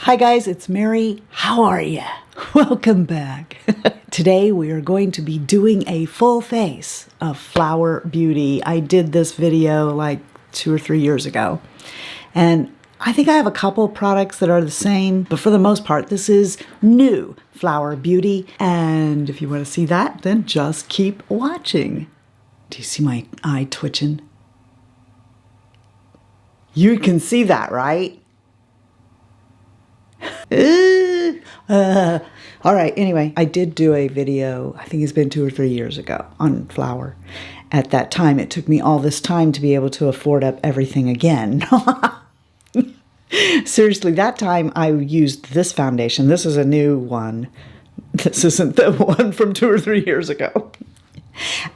Hi guys, it's Mary. How are you? Welcome back. Today we are going to be doing a full face of Flower Beauty. I did this video like 2 or 3 years ago. And I think I have a couple products that are the same, but for the most part, this is new Flower Beauty. And if you want to see that, then just keep watching. Do you see my eye twitching? You can see that, right? All right, anyway, I did do a video, I think it's been 2 or 3 years ago, on Flower. At that time, it took me all this time to be able to afford up everything again. Seriously, that time I used this foundation. This is a new one. This isn't the one from 2 or 3 years ago.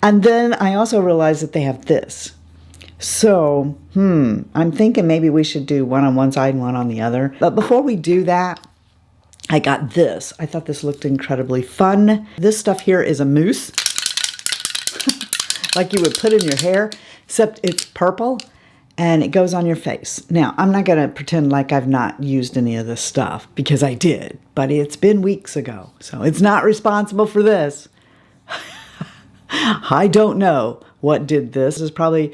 And then I also realized that they have this. So, I'm thinking maybe we should do one on one side and one on the other. But before we do that, I got this. I thought this looked incredibly fun. This stuff here is a mousse, like you would put in your hair, except it's purple and it goes on your face. Now, I'm not gonna pretend like I've not used any of this stuff because I did, but it's been weeks ago, so it's not responsible for this. I don't know what did this. This is probably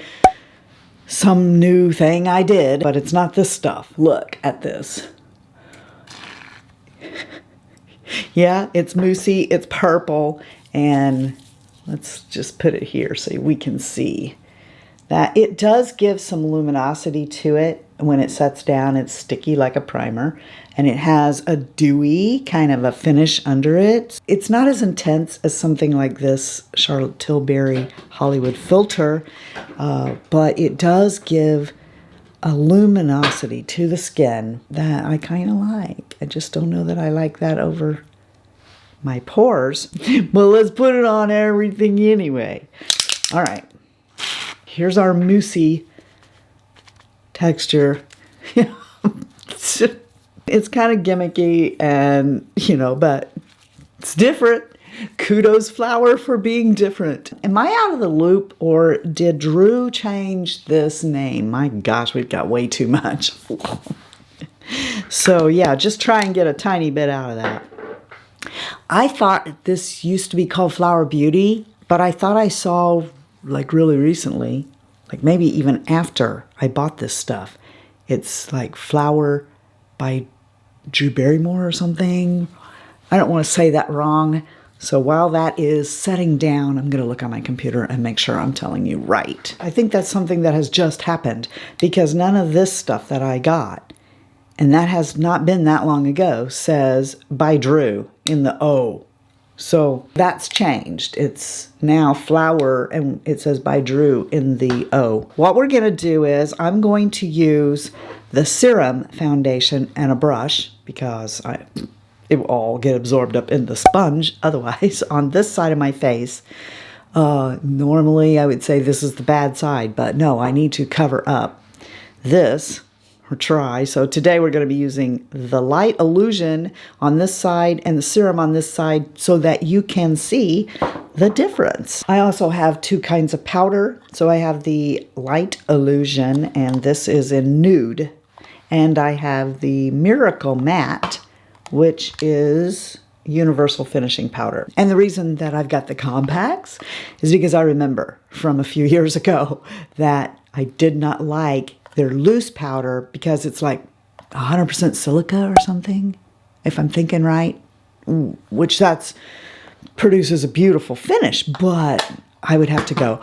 some new thing I did, but it's not this stuff. Look at this. Yeah, it's moussey, it's purple, and let's just put it here so we can see that it does give some luminosity to it. When it sets down, it's sticky like a primer, and it has a dewy kind of a finish under it. It's not as intense as something like this Charlotte Tilbury Hollywood Filter, but it does give a luminosity to the skin that I kind of like. I just don't know that I like that over my pores. But let's put it on everything anyway. All right. Here's our moussey texture. It's kind of gimmicky and, but it's different. Kudos Flower for being different. Am I out of the loop, or did Drew change this name? My gosh, we've got way too much. So yeah, just try and get a tiny bit out of that. I thought this used to be called Flower Beauty, but I thought I saw, like really recently, like maybe even after I bought this stuff, it's like Flower by Drew Barrymore or something. I don't want to say that wrong. So while that is setting down, I'm going to look on my computer and make sure I'm telling you right. I think that's something that has just happened, because none of this stuff that I got, and that has not been that long ago, says by Drew in the O. So that's changed. It's now Flower and it says by Drew in the O. What we're going to do is I'm going to use the SERUM foundation and a brush, because it will all get absorbed up in the sponge otherwise on this side of my face. Normally I would say this is the bad side, but no, I need to cover up this, or try. So today we're going to be using the light illusion on this side and the SERUM on this side so that you can see the difference. I also have 2 kinds of powder. So I have the light illusion, and this is in Nude. And I have the Miracle Matte, which is universal finishing powder. And the reason that I've got the compacts is because I remember from a few years ago that I did not like their loose powder because it's like 100% silica or something, if I'm thinking right, which that's produces a beautiful finish, but I would have to go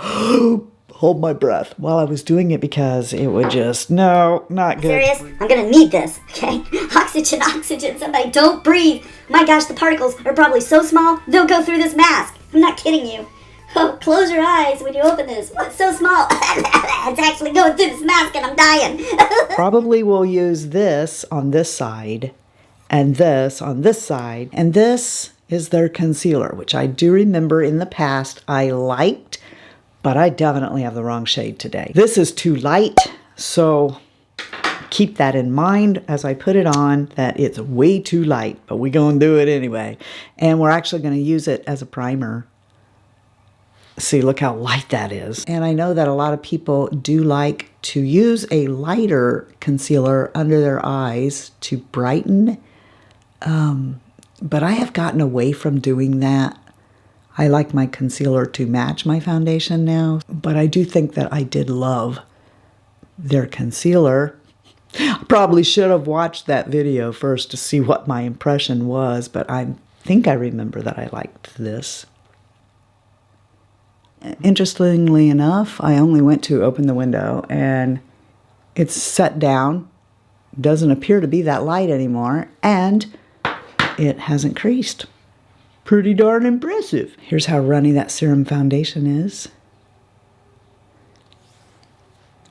hold my breath while I was doing it because it would just, no, not good. Serious? I'm gonna need this, okay? Oxygen, oxygen, somebody don't breathe. My gosh, the particles are probably so small, they'll go through this mask. I'm not kidding you. Oh, close your eyes when you open this. It's so small. It's actually going through this mask and I'm dying. Probably we'll use this on this side and this on this side. And this is their concealer, which I do remember in the past I liked, but I definitely have the wrong shade today. This is too light, so keep that in mind as I put it on, that it's way too light, but we're gonna do it anyway. And we're actually gonna use it as a primer See, look how light that is. And I know that a lot of people do like to use a lighter concealer under their eyes to brighten. But I have gotten away from doing that. I like my concealer to match my foundation now. But I do think that I did love their concealer. Probably should have watched that video first to see what my impression was, but I think I remember that I liked this. Interestingly enough, I only went to open the window and it's set down. Doesn't appear to be that light anymore, and it hasn't creased. Pretty darn impressive. Here's how runny that serum foundation is.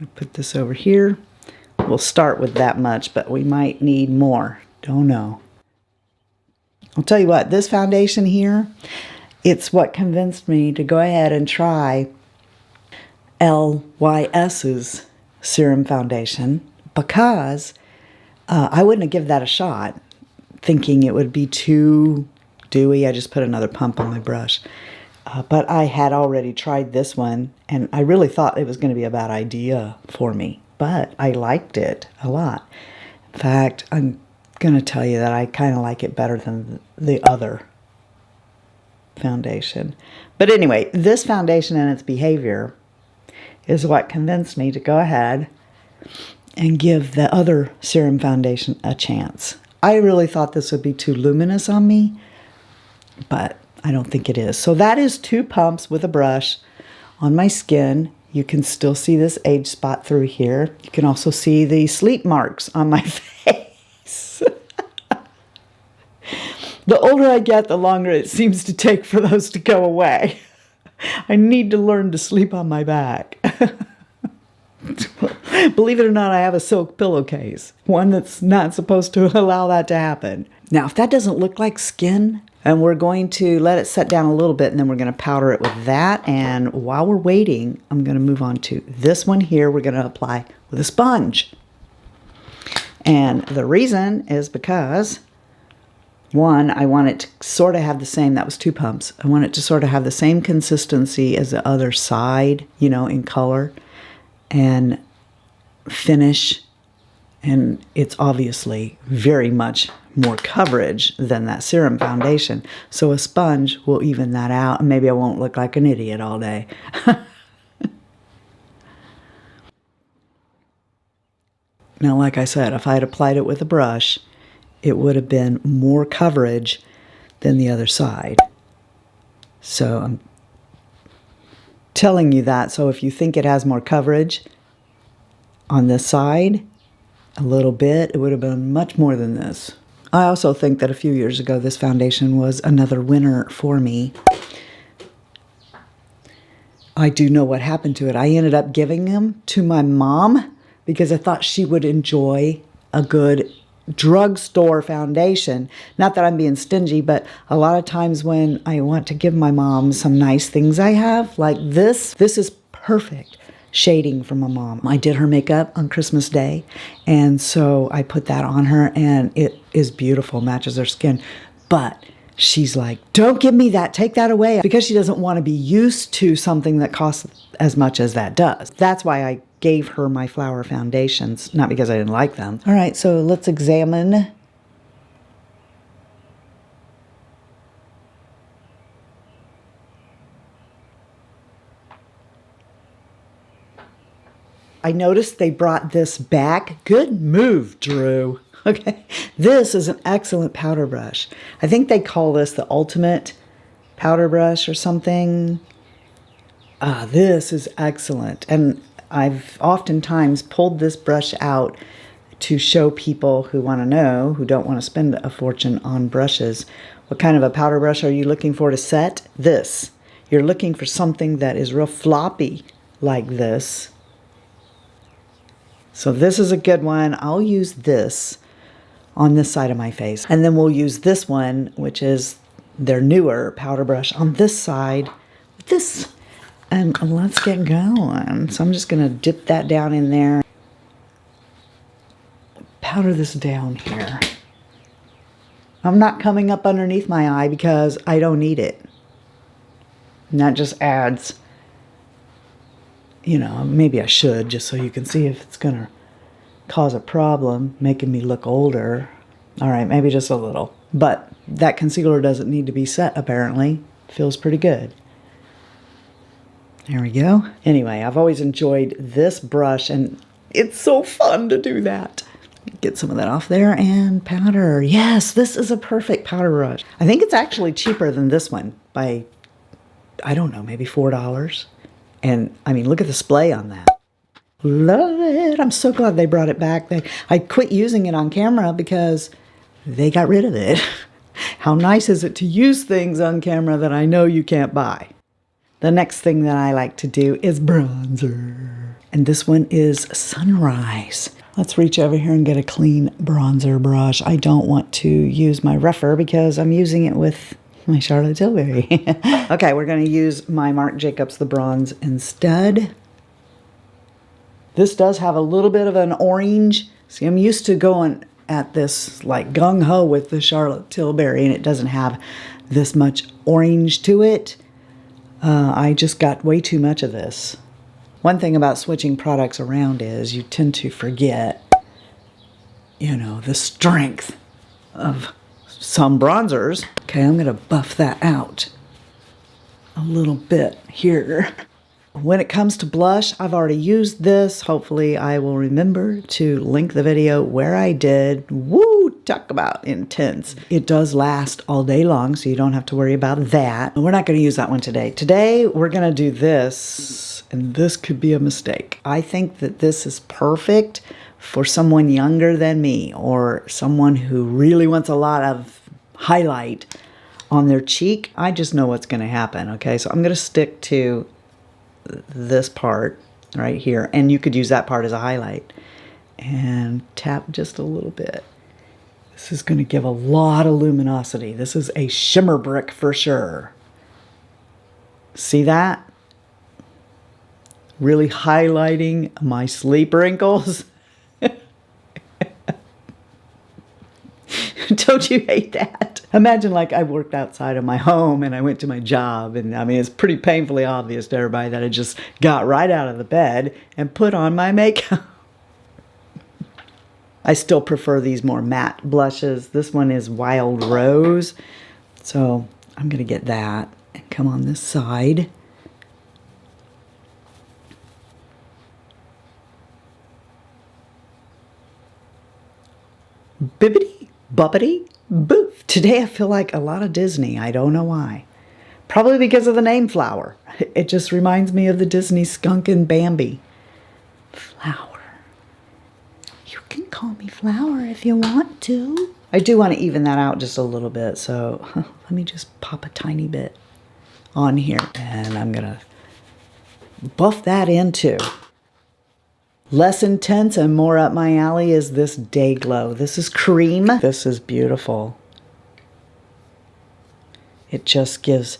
I'll put this over here. We'll start with that much, but we might need more. Don't know. I'll tell you what, this foundation here, it's what convinced me to go ahead and try LYS's serum foundation, because I wouldn't have given that a shot, thinking it would be too dewy. I just put another pump on my brush. But I had already tried this one, and I really thought it was going to be a bad idea for me. But I liked it a lot. In fact, I'm going to tell you that I kind of like it better than the other foundation. But anyway, this foundation and its behavior is what convinced me to go ahead and give the other serum foundation a chance. I really thought this would be too luminous on me, but I don't think it is. So that is 2 pumps with a brush on my skin. You can still see this age spot through here. You can also see the sleep marks on my face. The older I get, the longer it seems to take for those to go away. I need to learn to sleep on my back. Believe it or not, I have a silk pillowcase. One that's not supposed to allow that to happen. Now, if that doesn't look like skin, and we're going to let it set down a little bit, and then we're going to powder it with that. And while we're waiting, I'm going to move on to this one here. We're going to apply with a sponge. And the reason is because, one, I want it to sort of have the same, that was 2 pumps. I want it to sort of have the same consistency as the other side, you know, in color and finish. And it's obviously very much more coverage than that serum foundation. So a sponge will even that out, and maybe I won't look like an idiot all day. Now, like I said, if I had applied it with a brush, it would have been more coverage than the other side. So I'm telling you that. So if you think it has more coverage on this side, a little bit, it would have been much more than this. I also think that a few years ago, this foundation was another winner for me. I do know what happened to it. I ended up giving them to my mom because I thought she would enjoy a good drugstore foundation. Not that I'm being stingy, but a lot of times when I want to give my mom some nice things I have, like this is perfect shading from my mom. I did her makeup on Christmas Day, and so I put that on her, and it is beautiful, matches her skin. But she's like, don't give me that, take that away, because she doesn't want to be used to something that costs as much as that does. That's why I gave her my flower foundations, not because I didn't like them. All right, so let's examine. I noticed they brought this back. Good move, Drew. Okay, this is an excellent powder brush. I think they call this the ultimate powder brush or something. This is excellent. And I've oftentimes pulled this brush out to show people who want to know, who don't want to spend a fortune on brushes. What kind of a powder brush are you looking for to set? This. You're looking for something that is real floppy like this. So this is a good one. I'll use this on this side of my face. And then we'll use this one, which is their newer powder brush, on this side. This. And let's get going. So I'm just going to dip that down in there. Powder this down here. I'm not coming up underneath my eye because I don't need it. And that just adds, you know, maybe I should just so you can see if it's going to cause a problem, making me look older. All right, maybe just a little. But that concealer doesn't need to be set, apparently. Feels pretty good. There we go. Anyway, I've always enjoyed this brush, and it's so fun to do that. Get some of that off there, and powder. Yes, this is a perfect powder brush. I think it's actually cheaper than this one by, I don't know, maybe $4. And, I mean, look at the splay on that. Love it. I'm so glad they brought it back. I quit using it on camera because they got rid of it. How nice is it to use things on camera that I know you can't buy? The next thing that I like to do is bronzer. And this one is Sunrise. Let's reach over here and get a clean bronzer brush. I don't want to use my rougher because I'm using it with my Charlotte Tilbury. Okay, we're going to use my Marc Jacobs The Bronze instead. This does have a little bit of an orange. See, I'm used to going at this like gung-ho with the Charlotte Tilbury, and it doesn't have this much orange to it. I just got way too much of this. One thing about switching products around is you tend to forget, you know, the strength of some bronzers. Okay, I'm going to buff that out a little bit here. When it comes to blush, I've already used this. Hopefully I will remember to link the video where I did. Woo, talk about intense. It does last all day long, so you don't have to worry about that. We're not going to use that one today. Today, we're going to do this, and this could be a mistake. I think that this is perfect for someone younger than me or someone who really wants a lot of highlight on their cheek. I just know what's going to happen, okay? So I'm going to stick to this part right here, and you could use that part as a highlight and tap just a little bit. This is going to give a lot of luminosity. This is a shimmer brick for sure. See that? Really highlighting my sleep wrinkles. Don't you hate that? Imagine like I worked outside of my home and I went to my job, and I mean, it's pretty painfully obvious to everybody that I just got right out of the bed and put on my makeup. I still prefer these more matte blushes. This one is Wild Rose. So I'm going to get that and come on this side. Bibbidi, boppity, boof. Today I feel like a lot of Disney. I don't know why. Probably because of the name Flower. It just reminds me of the Disney skunk and Bambi. Flower. You can call me Flower if you want to. I do want to even that out just a little bit, so let me just pop a tiny bit on here. And I'm going to buff that in too. Less intense and more up my alley is this Day Glow. This is cream. This is beautiful. It just gives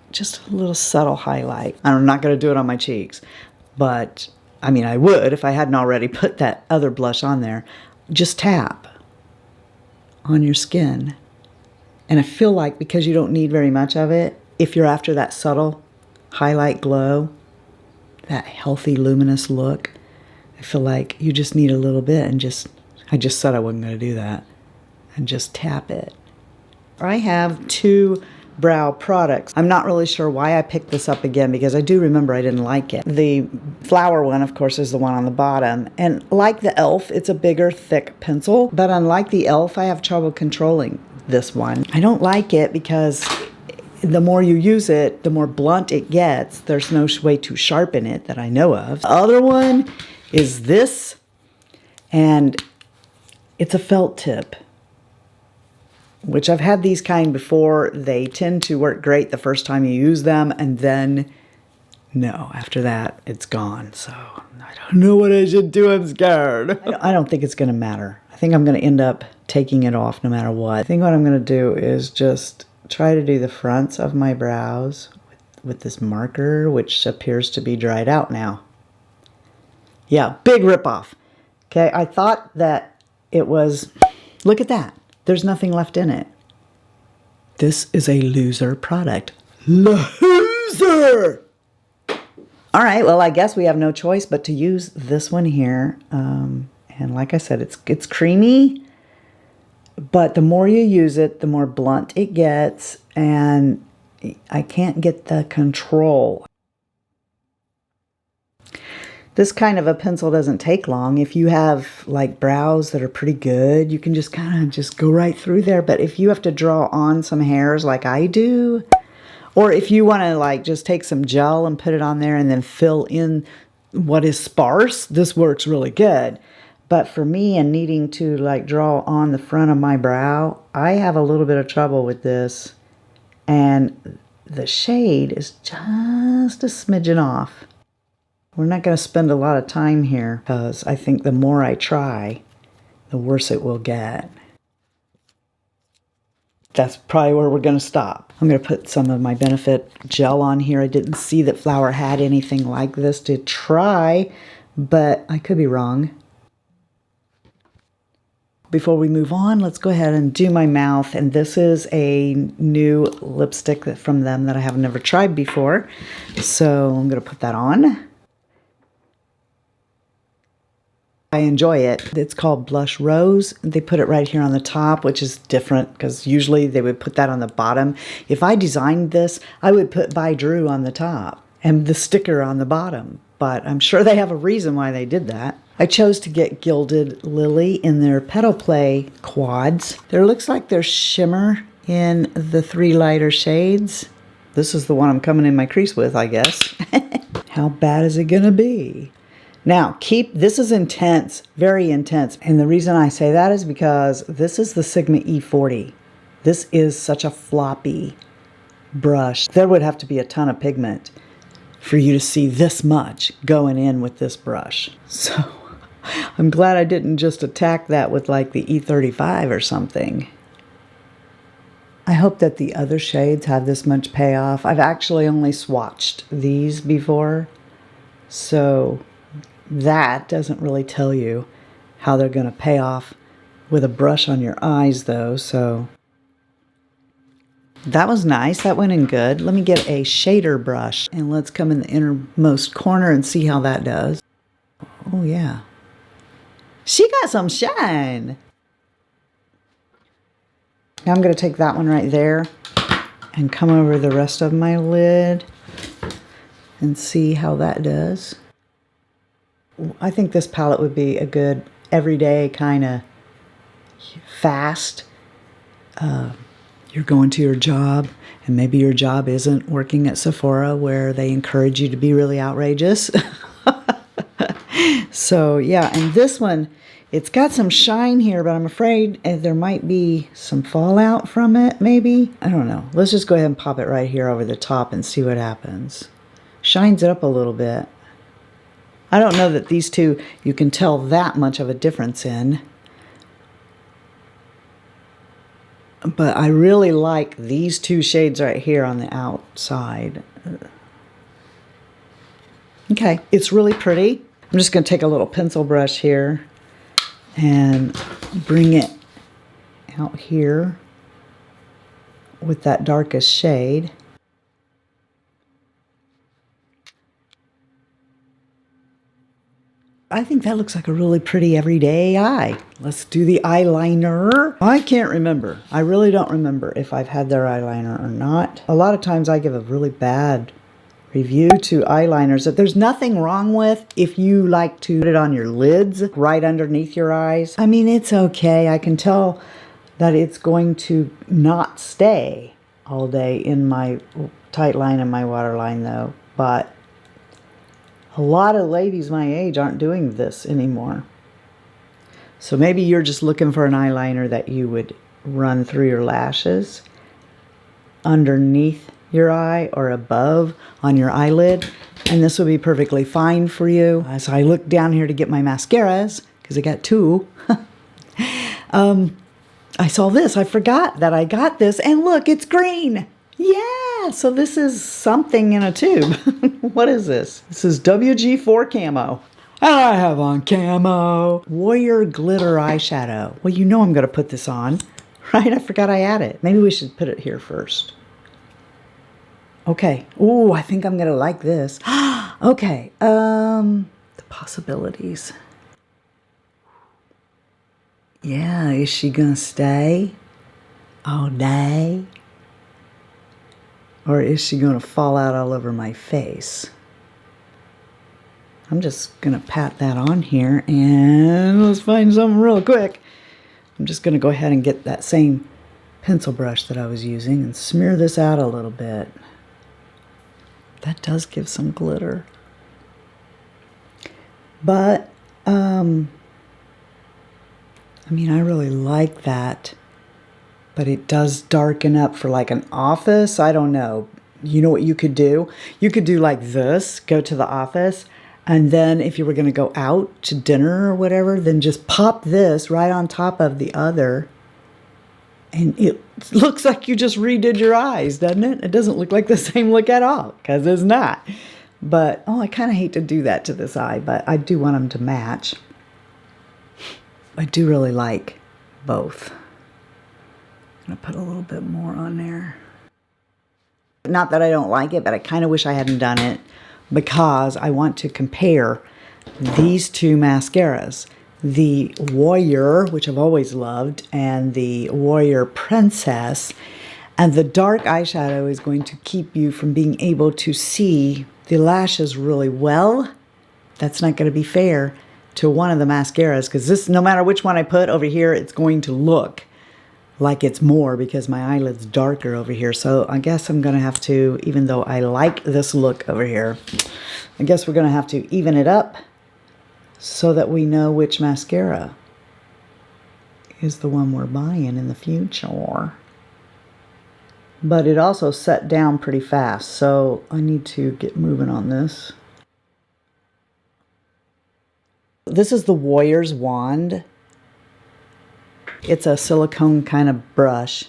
just a little subtle highlight. I'm not going to do it on my cheeks, but I mean, I would if I hadn't already put that other blush on there. Just tap on your skin. And I feel like because you don't need very much of it, if you're after that subtle highlight glow, that healthy luminous look, I feel like you just need a little bit, and I just said I wasn't going to do that, and just tap it. I have two brow products. I'm not really sure why I picked this up again because I do remember I didn't like it. The Flower one, of course, is the one on the bottom, and like the e.l.f., it's a bigger, thick pencil, but unlike the e.l.f., I have trouble controlling this one. I don't like it because the more you use it, the more blunt it gets. There's no way to sharpen it that I know of. The other one is this, and it's a felt tip, which I've had these kind before. They tend to work great the first time you use them, and then no, after that, it's gone. So I don't know what I should do. I'm scared. I don't think it's going to matter. I think I'm going to end up taking it off no matter what. I think what I'm going to do is just try to do the fronts of my brows with this marker, which appears to be dried out now. Yeah, big ripoff. Okay, I thought that it was, look at that. There's nothing left in it. This is a loser product. loser. All right, well, I guess we have no choice but to use this one here. And like I said, it's creamy, but the more you use it, the more blunt it gets, and I can't get the control. This kind of a pencil doesn't take long. If you have like brows that are pretty good, you can just kind of just go right through there. But if you have to draw on some hairs like I do, or if you want to like just take some gel and put it on there and then fill in what is sparse, this works really good. But for me and needing to like draw on the front of my brow, I have a little bit of trouble with this. And the shade is just a smidgen off. We're not going to spend a lot of time here because I think the more I try, the worse it will get. That's probably where we're going to stop. I'm going to put some of my Benefit gel on here. I didn't see that Flower had anything like this to try, but I could be wrong. Before we move on, let's go ahead and do my mouth. And this is a new lipstick from them that I have never tried before. So I'm going to put that on. I enjoy it. It's called Blush Rose. They put it right here on the top, which is different because usually they would put that on the bottom. If I designed this, I would put By Drew on the top and the sticker on the bottom. But I'm sure they have a reason why they did that. I chose to get Gilded Lily in their Petal Play quads. There looks like there's shimmer in the 3 lighter shades. This is the one I'm coming in my crease with, I guess. How bad is it gonna be? Now, this is intense, very intense. And the reason I say that is because this is the Sigma E40. This is such a floppy brush. There would have to be a ton of pigment for you to see this much going in with this brush. So I'm glad I didn't just attack that with like the E35 or something. I hope that the other shades have this much payoff. I've actually only swatched these before, so that doesn't really tell you how they're going to pay off with a brush on your eyes though. So that was nice. That went in good. Let me get a shader brush and let's come in the innermost corner and see how that does. Oh yeah. She got some shine. Now I'm going to take that one right there and come over the rest of my lid and see how that does. I think this palette would be a good everyday kind of fast. You're going to your job and maybe your job isn't working at Sephora where they encourage you to be really outrageous. So yeah, and this one, it's got some shine here, but I'm afraid there might be some fallout from it, maybe. I don't know. Let's just go ahead and pop it right here over the top and see what happens. Shines it up a little bit. I don't know that these two you can tell that much of a difference in. But I really like these 2 shades right here on the outside. Okay, it's really pretty. I'm just going to take a little pencil brush here and bring it out here with that darkest shade. I think that looks like a really pretty everyday eye. Let's do the eyeliner. I can't remember. I really don't remember if I've had their eyeliner or not. A lot of times I give a really bad review to eyeliners that there's nothing wrong with if you like to put it on your lids right underneath your eyes. I mean, it's okay. I can tell that it's going to not stay all day in my tight line and my waterline though, but a lot of ladies my age aren't doing this anymore. So maybe you're just looking for an eyeliner that you would run through your lashes, underneath your eye, or above on your eyelid. And this will be perfectly fine for you. As I look down here to get my mascaras, because I got 2, I saw this. I forgot that I got this. And look, it's green. Yeah, so this is something in a tube. What is this? This is WG4 Camo. And I have on Camo. Warrior Glitter Eyeshadow. Well, you know I'm going to put this on, right? I forgot I had it. Maybe we should put it here first. Okay. Ooh, I think I'm gonna like this. Okay. The possibilities. Yeah, is she gonna stay all day? Or is she gonna fall out all over my face? I'm just gonna pat that on here and let's find something real quick. I'm just gonna go ahead and get that same pencil brush that I was using and smear this out a little bit. That does give some glitter. But, I mean, I really like that. But it does darken up for like an office. I don't know. You know what you could do? You could do like this, go to the office, and then if you were going to go out to dinner or whatever, then just pop this right on top of the other. And it looks like you just redid your eyes, doesn't it? It doesn't look like the same look at all, because it's not. But, oh, I kind of hate to do that to this eye, but I do want them to match. I do really like both. I'm going to put a little bit more on there. Not that I don't like it, but I kind of wish I hadn't done it because I want to compare these two mascaras. The Warrior, which I've always loved, and the Warrior Princess. And the dark eyeshadow is going to keep you from being able to see the lashes really well. That's not going to be fair to one of the mascaras, because this, no matter which one I put over here, it's going to look like it's more because my eyelid's darker over here. So I guess I'm going to have to, even though I like this look over here, I guess we're going to have to even it up so that we know which mascara is the one we're buying in the future. But it also set down pretty fast, so I need to get moving on this. This is the Warrior's Wand. It's a silicone kind of brush,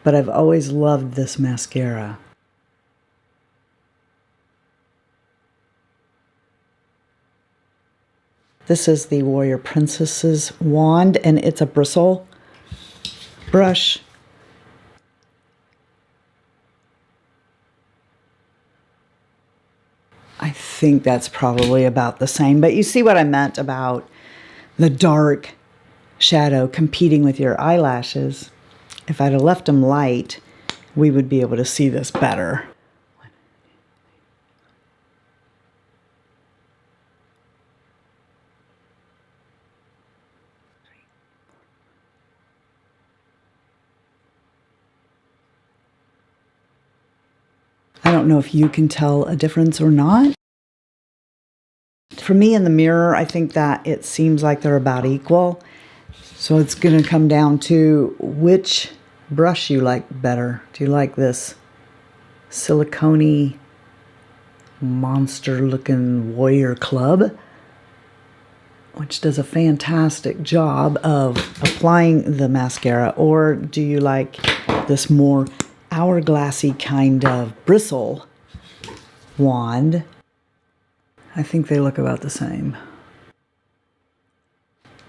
but I've always loved this mascara. This is the Warrior Princess's wand, and it's a bristle brush. I think that's probably about the same, but you see what I meant about the dark shadow competing with your eyelashes. If I'd have left them light, we would be able to see this better. I don't know if you can tell a difference or not. For me in the mirror, I think that it seems like they're about equal. So it's going to come down to which brush you like better. Do you like this silicone-y, monster-looking Warrior Club, which does a fantastic job of applying the mascara? Or do you like this more hourglassy kind of bristle wand? I think they look about the same.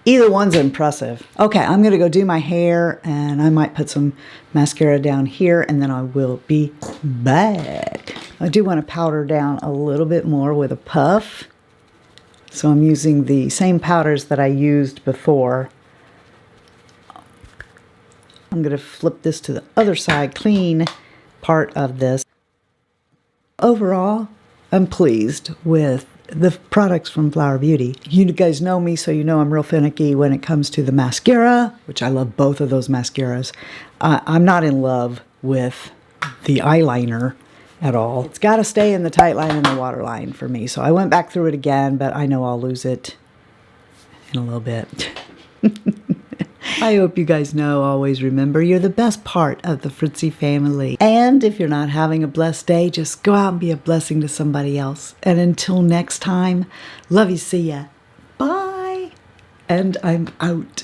Either one's impressive. Okay, I'm gonna go do my hair and I might put some mascara down here and then I will be back. I do want to powder down a little bit more with a puff. So I'm using the same powders that I used before. I'm going to flip this to the other side, clean part of this. Overall, I'm pleased with the products from Flower Beauty. You guys know me, so you know I'm real finicky when it comes to the mascara, which I love both of those mascaras. I'm not in love with the eyeliner at all. It's got to stay in the tight line and the waterline for me. So I went back through it again, but I know I'll lose it in a little bit. I hope you guys know, always remember, you're the best part of the Fritzy family. And if you're not having a blessed day, just go out and be a blessing to somebody else. And until next time, love you, see ya. Bye. And I'm out.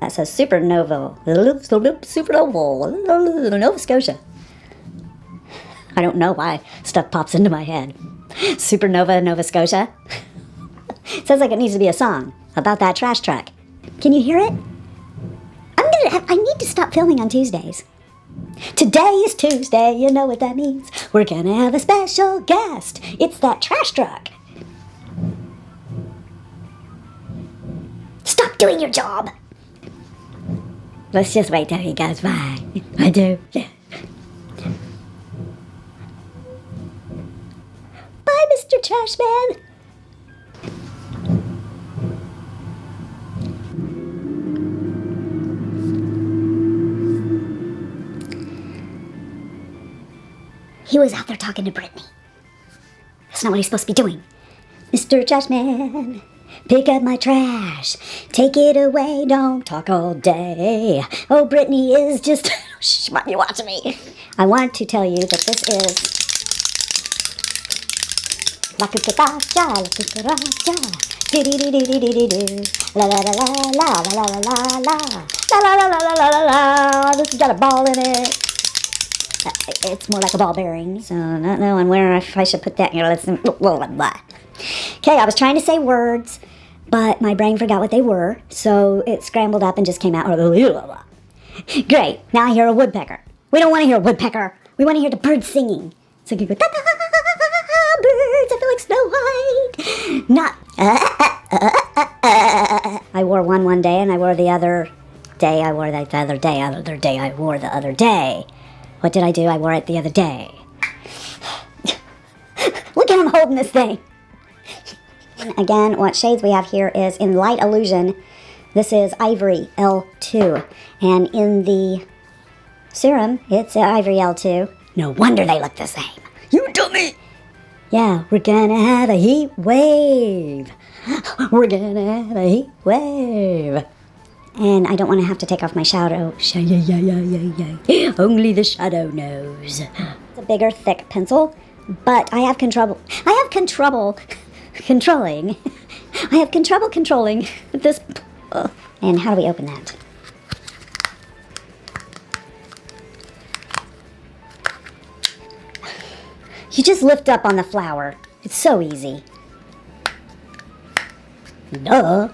That says Supernova. Supernova. Nova Scotia. I don't know why stuff pops into my head. Supernova, Nova Scotia. Sounds like it needs to be a song about that trash truck. Can you hear it? I'm gonna I need to stop filming on Tuesdays. Today is Tuesday, you know what that means. We're gonna have a special guest. It's that trash truck. Stop doing your job. Let's just wait till he goes by. I do. Yeah. Bye, Mr. Trashman. He was out there talking to Brittany. That's not what he's supposed to be doing. Mr. Trashman, pick up my trash. Take it away, don't talk all day. Oh, Brittany is just... She might be watching me. I want to tell you that this is... La cucaracha, la cucaracha. Do-do-do-do-do-do-do. La la la la la la la la la. La la la la la la la la. This has got a ball in it. It's more like a ball bearing, so not knowing where if I should put that. Okay, I was trying to say words, but my brain forgot what they were, so it scrambled up and just came out. Great, now I hear a woodpecker. We don't want to hear a woodpecker. We want to hear the birds singing. So you go, birds, I feel like Snow White. Not, I wore one day, and I wore the other day. I wore that the other day. Other day, I wore the other day. What did I do? I wore it the other day. Look at him holding this thing. Again, what shades we have here is in Light Illusion. This is Ivory L2. And in the Serum, it's Ivory L2. No wonder they look the same. You dummy! Yeah, we're gonna have a heat wave. We're gonna have a heat wave. And I don't want to have to take off my shadow. Only the shadow knows. It's a bigger, thick pencil, but I have trouble controlling this. And how do we open that? You just lift up on the flower. It's so easy. Duh.